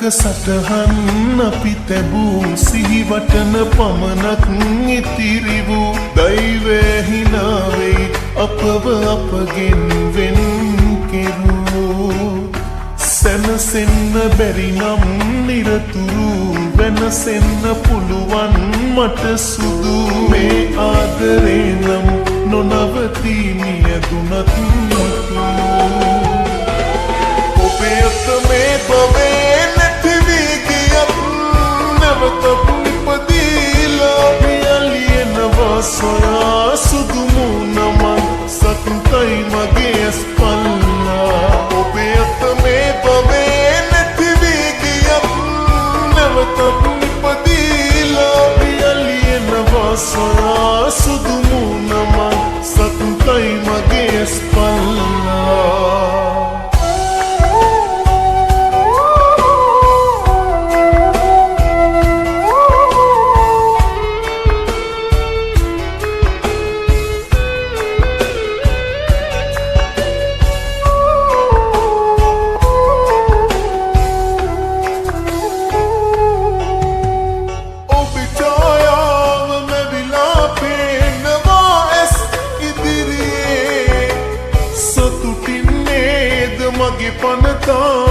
සටහන් අපි තැබූ සිහිවටන පමණක් ඉතිරි වූ දෛවය හිනාවෙයි අපව අපගෙන් වෙන් කෙරූ සැනසෙන්න බැරි නම් නිරතුරු වෙනසෙන්න පුළුවන් මට සුදු මේ ආදරේ නම් නොනවතී මියදුනත් මතු ඔබේ අත මේ බවේ නැතිවී ගියත් නැවත ඉපදීලා පියලියනවා සොයා සුදු මුණමන් සතුටයි මගේ ඇස්පල්ලා ඔබේ අත මේ බවේ නැතිවී ගියත් නැවත ඉපදීලා පියලියනවා සොයා සුදු මුණමන් සතුටයි මගේ ඇස්පල්ලා मगे पनता